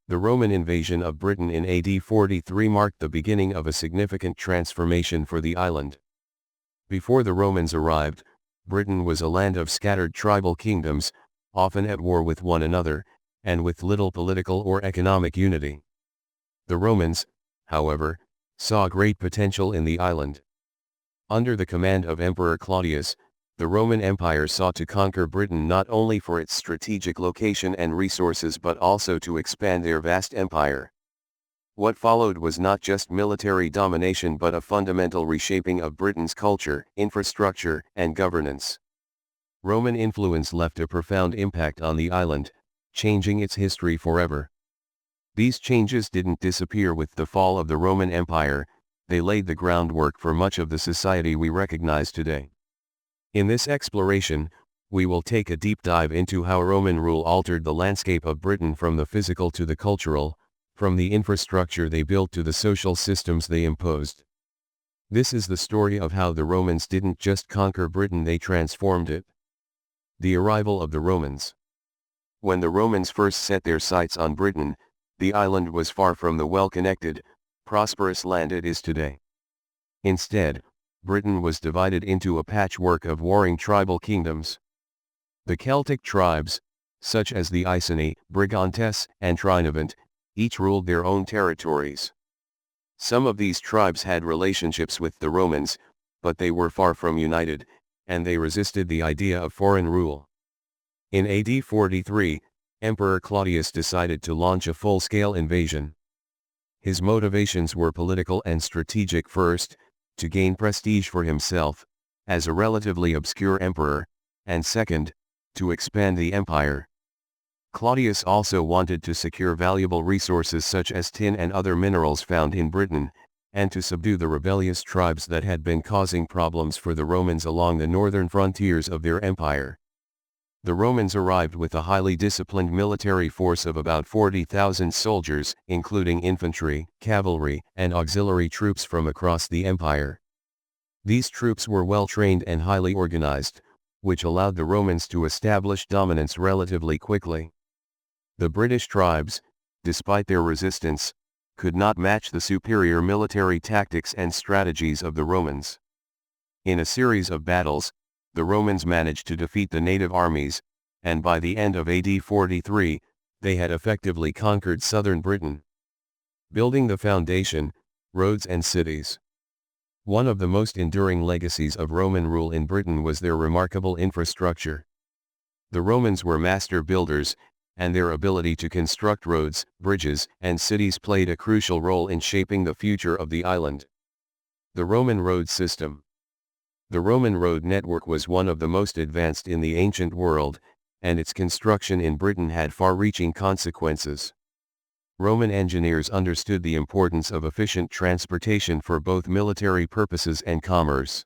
The Roman invasion of Britain in AD 43 marked the beginning of a significant transformation for the island. Before the Romans arrived, Britain was a land of scattered tribal kingdoms, often at war with one another, and with little political or economic unity. The Romans, however, saw great potential in the island. Under the command of Emperor Claudius, the Roman Empire sought to conquer Britain not only for its strategic location and resources but also to expand their vast empire. What followed was not just military domination but a fundamental reshaping of Britain's culture, infrastructure, and governance. Roman influence left a profound impact on the island, changing its history forever. These changes didn't disappear with the fall of the Roman Empire, they laid the groundwork for much of the society we recognize today. In this exploration, we will take a deep dive into how Roman rule altered the landscape of Britain from the physical to the cultural, from the infrastructure they built to the social systems they imposed. This is the story of how the Romans didn't just conquer Britain, they transformed it. The arrival of the Romans. When the Romans first set their sights on Britain, the island was far from the well-connected, prosperous land it is today. Instead, Britain was divided into a patchwork of warring tribal kingdoms. The Celtic tribes, such as the Iceni, Brigantes, and Trinovant, each ruled their own territories. Some of these tribes had relationships with the Romans, but they were far from united, and they resisted the idea of foreign rule. In AD 43, Emperor Claudius decided to launch a full-scale invasion. His motivations were political and strategic. First, to gain prestige for himself, as a relatively obscure emperor, and second, to expand the empire. Claudius also wanted to secure valuable resources such as tin and other minerals found in Britain, and to subdue the rebellious tribes that had been causing problems for the Romans along the northern frontiers of their empire. The Romans arrived with a highly disciplined military force of about 40,000 soldiers, including infantry, cavalry, and auxiliary troops from across the empire. These troops were well trained and highly organized, which allowed the Romans to establish dominance relatively quickly. The British tribes, despite their resistance, could not match the superior military tactics and strategies of the Romans. In a series of battles, the Romans managed to defeat the native armies, and by the end of AD 43, they had effectively conquered southern Britain. Building the foundation, roads and cities. One of the most enduring legacies of Roman rule in Britain was their remarkable infrastructure. The Romans were master builders, and their ability to construct roads, bridges, and cities played a crucial role in shaping the future of the island. The Roman road system. The Roman road network was one of the most advanced in the ancient world, and its construction in Britain had far-reaching consequences. Roman engineers understood the importance of efficient transportation for both military purposes and commerce.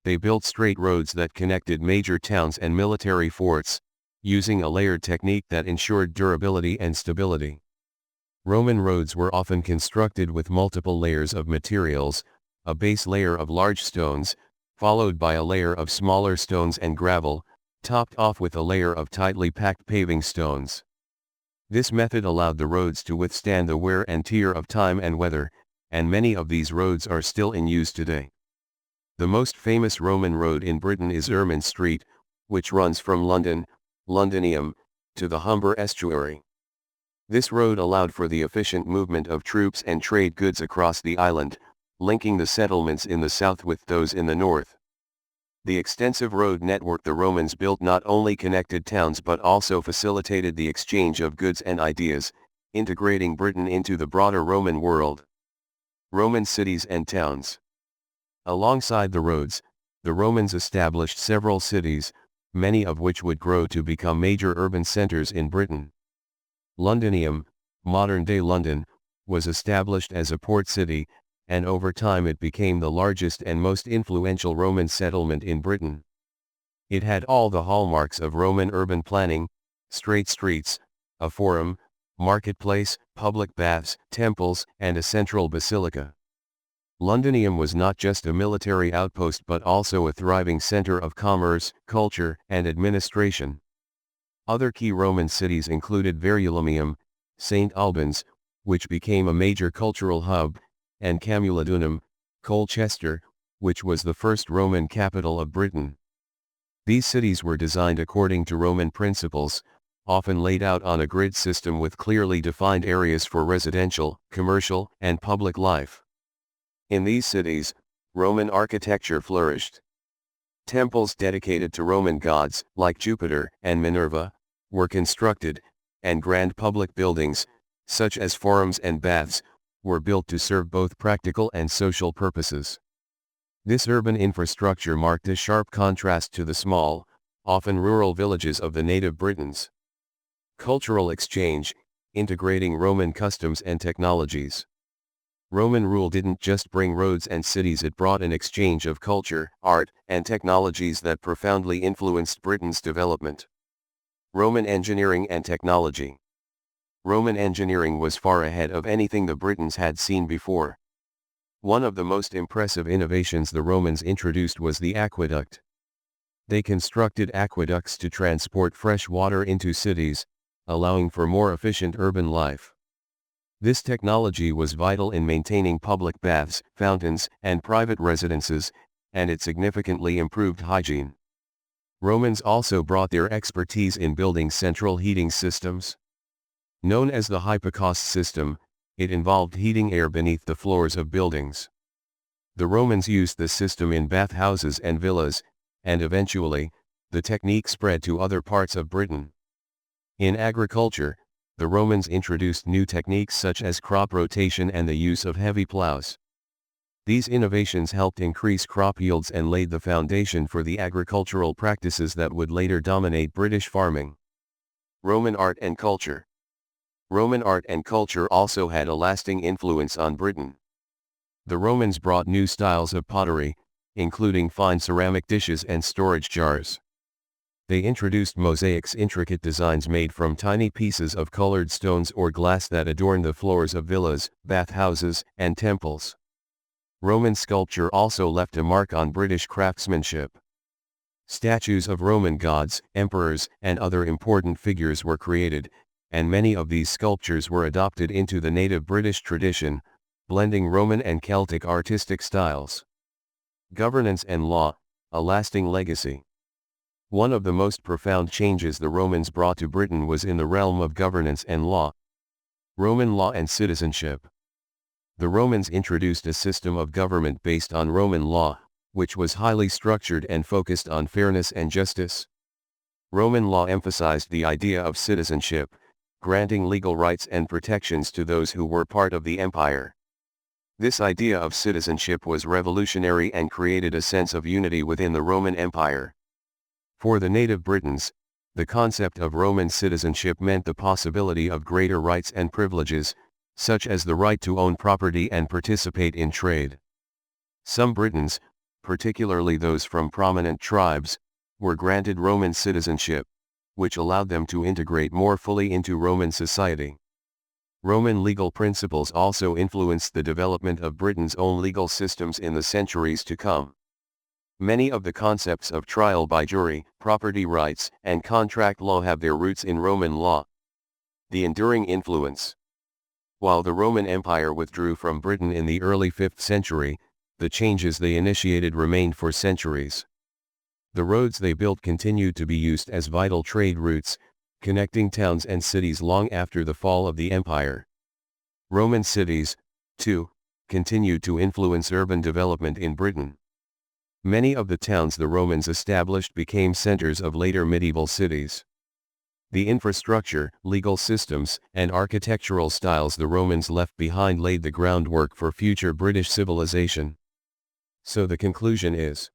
They built straight roads that connected major towns and military forts, using a layered technique that ensured durability and stability. Roman roads were often constructed with multiple layers of materials, a base layer of large stones, followed by a layer of smaller stones and gravel, topped off with a layer of tightly packed paving stones. This method allowed the roads to withstand the wear and tear of time and weather, and many of these roads are still in use today. The most famous Roman road in Britain is Ermine Street, which runs from London, Londinium, to the Humber estuary. This road allowed for the efficient movement of troops and trade goods across the island, linking the settlements in the south with those in the north. The extensive road network the Romans built not only connected towns but also facilitated the exchange of goods and ideas, integrating Britain into the broader Roman world. Roman cities and towns. Alongside the roads, the Romans established several cities, many of which would grow to become major urban centers in Britain. Londinium, modern-day London, was established as a port city, and over time it became the largest and most influential Roman settlement in Britain. It had all the hallmarks of Roman urban planning: straight streets, a forum, marketplace, public baths, temples, and a central basilica. Londinium was not just a military outpost but also a thriving center of commerce, culture, and administration. Other key Roman cities included Verulamium, St. Albans, which became a major cultural hub, and Camulodunum, Colchester, which was the first Roman capital of Britain. These cities were designed according to Roman principles, often laid out on a grid system with clearly defined areas for residential, commercial, and public life. In these cities, Roman architecture flourished. Temples dedicated to Roman gods, like Jupiter and Minerva, were constructed, and grand public buildings, such as forums and baths, were built to serve both practical and social purposes. This urban infrastructure marked a sharp contrast to the small, often rural villages of the native Britons. Cultural exchange, integrating Roman customs and technologies. Roman rule didn't just bring roads and cities, it brought an exchange of culture, art, and technologies that profoundly influenced Britain's development. Roman engineering and technology. Roman engineering was far ahead of anything the Britons had seen before. One of the most impressive innovations the Romans introduced was the aqueduct. They constructed aqueducts to transport fresh water into cities, allowing for more efficient urban life. This technology was vital in maintaining public baths, fountains, and private residences, and it significantly improved hygiene. Romans also brought their expertise in building central heating systems. Known as the hypocaust system, it involved heating air beneath the floors of buildings. The Romans used this system in bathhouses and villas, and eventually, the technique spread to other parts of Britain. In agriculture, the Romans introduced new techniques such as crop rotation and the use of heavy plows. These innovations helped increase crop yields and laid the foundation for the agricultural practices that would later dominate British farming. Roman art and culture. Roman art and culture also had a lasting influence on Britain. The Romans brought new styles of pottery, including fine ceramic dishes and storage jars. They introduced mosaics, intricate designs made from tiny pieces of colored stones or glass that adorned the floors of villas, bathhouses, and temples. Roman sculpture also left a mark on British craftsmanship. Statues of Roman gods, emperors, and other important figures were created, and many of these sculptures were adopted into the native British tradition, blending Roman and Celtic artistic styles. Governance and law, a lasting legacy. One of the most profound changes the Romans brought to Britain was in the realm of governance and law. Roman law and citizenship. The Romans introduced a system of government based on Roman law, which was highly structured and focused on fairness and justice. Roman law emphasized the idea of citizenship, granting legal rights and protections to those who were part of the empire. This idea of citizenship was revolutionary and created a sense of unity within the Roman Empire. For the native Britons, the concept of Roman citizenship meant the possibility of greater rights and privileges, such as the right to own property and participate in trade. Some Britons, particularly those from prominent tribes, were granted Roman citizenship, which allowed them to integrate more fully into Roman society. Roman legal principles also influenced the development of Britain's own legal systems in the centuries to come. Many of the concepts of trial by jury, property rights, and contract law have their roots in Roman law. The enduring influence. While the Roman Empire withdrew from Britain in the early 5th century, the changes they initiated remained for centuries. The roads they built continued to be used as vital trade routes, connecting towns and cities long after the fall of the empire. Roman cities, too, continued to influence urban development in Britain. Many of the towns the Romans established became centers of later medieval cities. The infrastructure, legal systems, and architectural styles the Romans left behind laid the groundwork for future British civilization. So the conclusion is: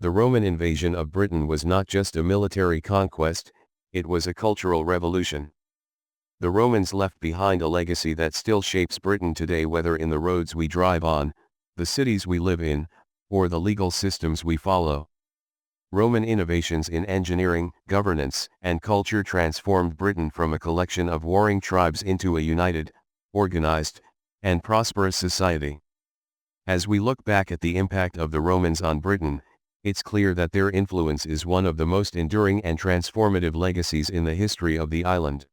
the Roman invasion of Britain was not just a military conquest, it was a cultural revolution. The Romans left behind a legacy that still shapes Britain today, whether in the roads we drive on, the cities we live in, or the legal systems we follow. Roman innovations in engineering, governance, and culture transformed Britain from a collection of warring tribes into a united, organized, and prosperous society. As we look back at the impact of the Romans on Britain, it's clear that their influence is one of the most enduring and transformative legacies in the history of the island.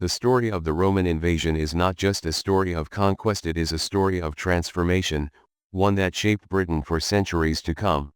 The story of the Roman invasion is not just a story of conquest, it is a story of transformation, one that shaped Britain for centuries to come.